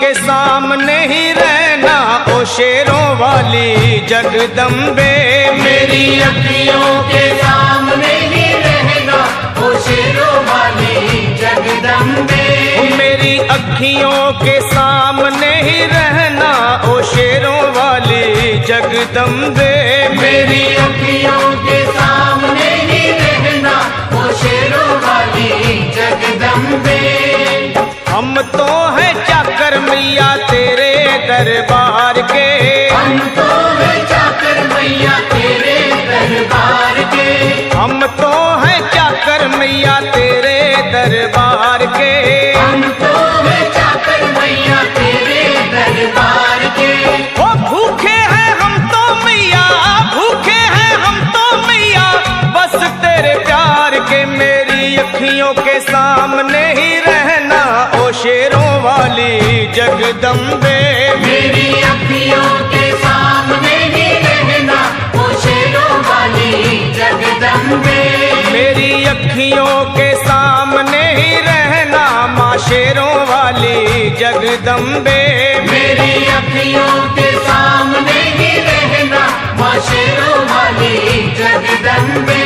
के सामने ही रहना ओ शेरों वाली जगदम्बे। मेरी अखियों के सामने ही रहना ओ शेरों वाली जगदम्बे। मेरी अखियों के सामने ही रहना ओ शेरों वाली जगदम्बे। मेरी अखियों के सामने ही रहना ओ शेरों वाली जगदम्बे। हम तो हैं चाकर मैया तेरे दरबार के। हम तो हैं चाकर मैया तेरे दरबार के। हम तो हैं चाकर मैया तेरे दरबार के। हम तो हैं चाकर मैया तेरे दरबार के। ओ भूखे हैं हम तो मैया, भूखे हैं हम तो मैया बस तेरे प्यार के। मेरी अखियों के सामने ही रहना ओ शेरों वाली जगदम्बे। मेरी अखियों के सामने ही रहना ओ शेरों वाली जगदम्बे। मेरी अखियों के सामने ही रहना माँ शेरों वाली जगदम्बे। मेरी अखियों के सामने ही रहना माँ शेरों वाली जगदम्बे।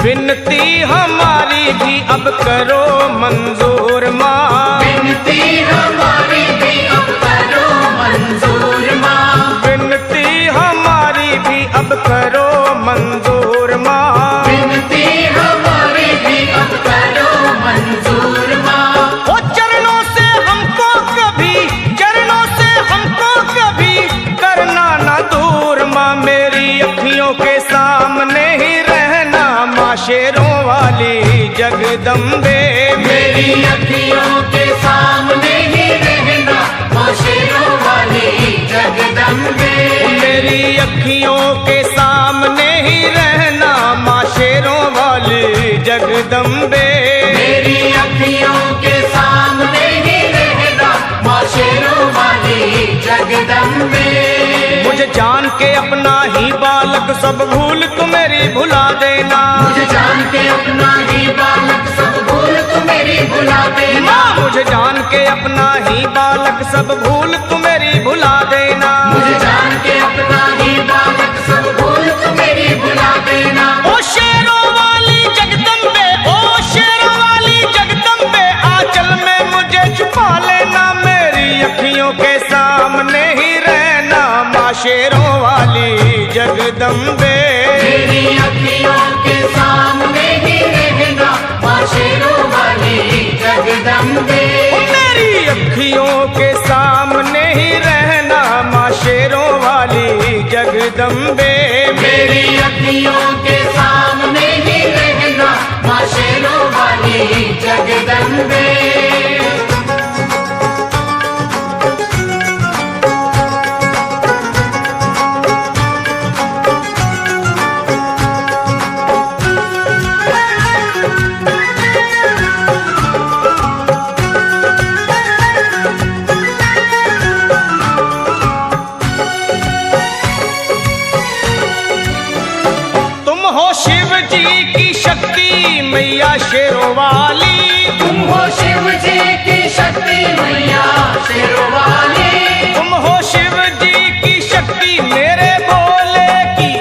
विनती हमारी भी अब करो मंजूर माँ। विनती हमारी भी अब करो मंजूर माँ। विनती हमारी भी अब करो मंजूर माँ। विनती हमारी भी अब करो मंजूर माँ। ओ चरणों से हमको कभी, चरणों से हमको कभी करना ना दूर माँ। मेरी अखियों के सामने ही रहना माँ शेरों वाली जगदम्बे। मेरी अखियों के सामने ही रहना माँ शेरों वाली जगदम्बे। मेरी अखियों के सामने ही रहना माँ शेरों वाली जगदम्बे। मेरी अखियों के सामने ही रहना माँ शेरों वाली जगदम्बे। मुझे जान के अपना ही बालक सब भूल तू मेरी भुला देना। मुझे जान के अपना ही बालक सब भूल तू मेरी भुला देना। माँ मुझे जान के अपना ही बालक सब भूल तू मेरी भुला देना। मुझे जान के अपना ही बालक सब भूल तू मेरी भुला देना। ओ शेरों वाली जगदम्बे, ओ शेरों वाली जगदम्बे आंचल में मुझे छुपा लेना। मेरी अखियों के सामने ही रहना माँ शेरों वाली जगदम्बे। मेरी अखियों के सामने ही रहना माँ शेरों वाली जगदम्बे। मेरी अखियों के सामने ही रहना माँ शेरों वाली जगदम्बे। मेरी अखियों के सामने ही रहना माँ शेरों वाली जगदम्बे। शिव जी की शक्ति मैया शेरों वाली। तुम हो शिव जी की शक्ति मैया शेरों वाली। तुम हो शिव जी की शक्ति मेरे भोले की,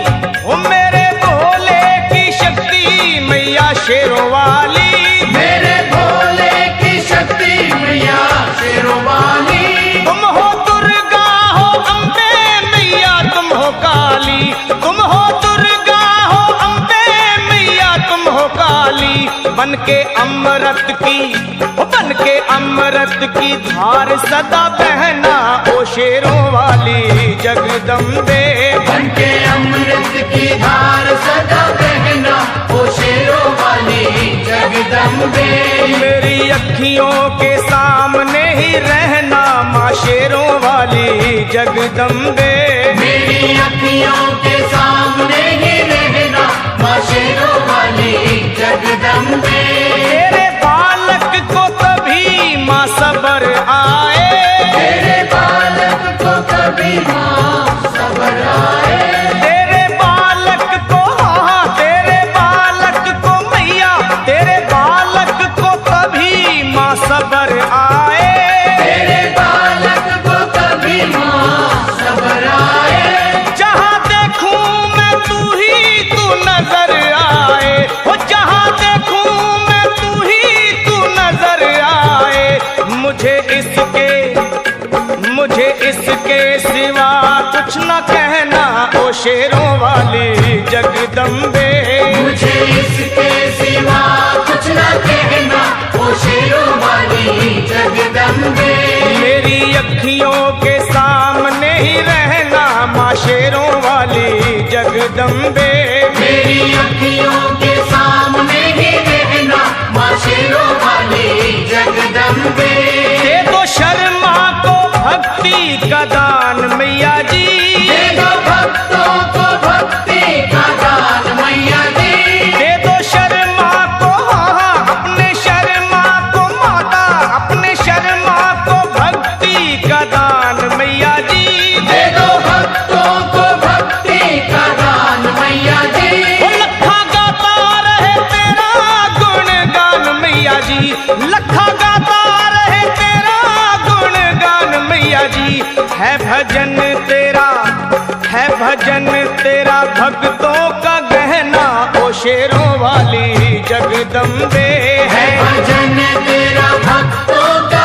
ओ मेरे भोले की शक्ति मैया शेरों वाली। मेरे भोले की शक्ति मैया शेरों वाली। तुम हो दुर्गा हो अम्बे मैया तुम हो काली। तुम हो दुर्गा हो अम्बे मैया तुम हो काली। बन के अमृत की, बन के अमृत की धार सदा बहना ओ शेरों वाली जगदम्बे। बन के अमृत की धार सदा बहना ओ शेरों वाली जगदम्बे। मेरी अखियों के सामने ही रहना माँ शेरों वाली जगदम्बे। मेरी अखियों के सामने ही रहना माँ शेरों वाली जगदम्बे। तेरे बालक को कभी माँ सबर आए। तेरे बालक को कभी माँ सबर आए। तेरे बालक को, हाँ तेरे बालक को मैया, तेरे बालक को कभी माँ सबर आए। तेरे बालक गहना ओ शेरों वाली जगदम्बे। मुझे इसके सिवा कुछ न कहना ओ शेरों वाली जगदम्बे। मेरी अखियों के सामने ही रहना माँ शेरों वाली जगदम्बे। मेरी अखियों के सामने ही रहना माँ शेरों वाली जगदम्बे। दे दो शर्मा को भक्ति का दान मैया जी। दे दो भक्तों को भक्ति का दान मैया जी। दे दो शर्मा को अपने शर्मा को माता, अपने शर्मा को भक्ति का दान मैया जी। दे दो भक्तों को भक्ति का दान मैया जी। वो लखा गाता रहे तेरा गुणगान मैया जी। लखा गाता रहे तेरा गुणगान मैया जी। है भजन तेरा, है भजन तेरा भक्तों का गहना ओ शेरों वाली जगदम्बे। है भजन तेरा भक्तों का